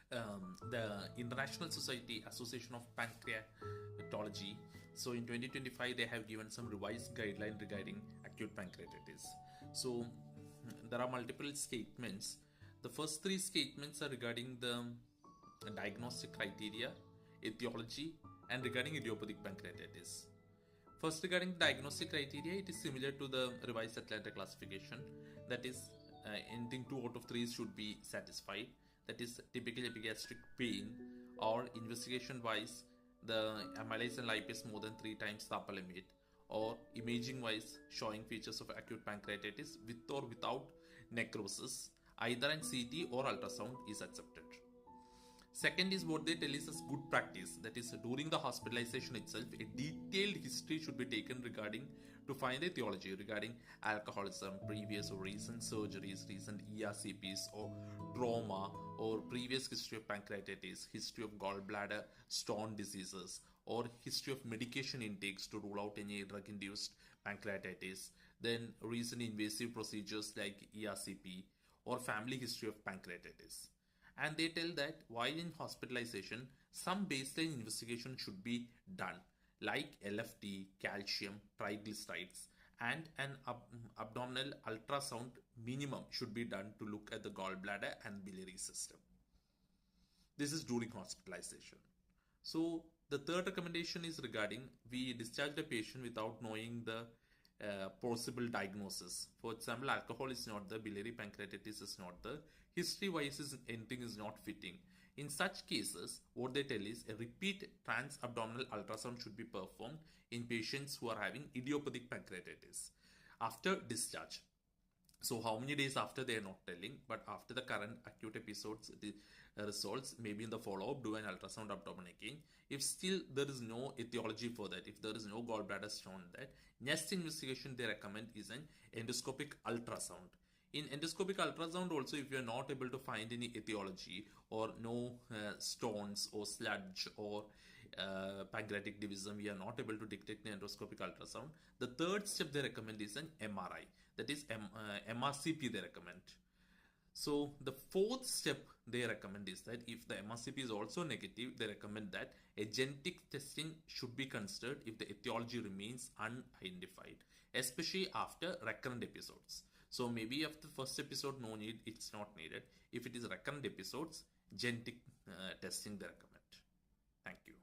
the International Society Association of Pancreatology. So in 2025, they have given some revised guideline regarding acute pancreatitis. So there are multiple statements. The first three statements are regarding the diagnostic criteria, etiology, and regarding idiopathic pancreatitis. First, regarding diagnostic criteria, it is similar to the revised Atlanta classification. That is, anything 2 out of 3 should be satisfied. That is, typical epigastric pain, or investigation wise, the amylase and lipase more than 3 times the upper limit, or imaging wise, showing features of acute pancreatitis with or without necrosis, either in CT or ultrasound is accepted. Second is what they tell is as good practice. That is, during the hospitalization itself, a detailed history should be taken regarding to find the etiology regarding alcoholism, previous or recent surgeries, recent ERCPs or trauma, or previous history of pancreatitis, history of gallbladder stone diseases, or history of medication intakes to rule out any drug-induced pancreatitis, then recent invasive procedures like ERCP, or family history of pancreatitis. And they tell that while in hospitalization, some baseline investigation should be done, like LFT, calcium, triglycerides, and an abdominal ultrasound minimum should be done to look at the gallbladder and biliary system. This is during hospitalization. So the third recommendation is regarding we discharge the patient without knowing the possible diagnosis. For example, alcohol is not the, biliary pancreatitis is not the, history wise is anything is not fitting. In such cases, what they tell is a repeat trans-abdominal ultrasound should be performed in patients who are having idiopathic pancreatitis after discharge. So how many days after, they are not telling, but after the current acute episodes, the results, maybe in the follow-up, do an ultrasound abdomen again. If still there is no etiology for that, if there is no gallbladder stone, that next investigation they recommend is an endoscopic ultrasound. In endoscopic ultrasound also, if you are not able to find any etiology or no stones or sludge or pancreatic divisum, we are not able to detect in endoscopic ultrasound. The third step they recommend is an MRI. That is MRCP they recommend. So the fourth step they recommend is that if the MRCP is also negative, they recommend that a genetic testing should be considered if the etiology remains unidentified, especially after recurrent episodes. So maybe after the first episode, no need, it's not needed. If it is recurrent episodes, genetic testing they recommend. Thank you.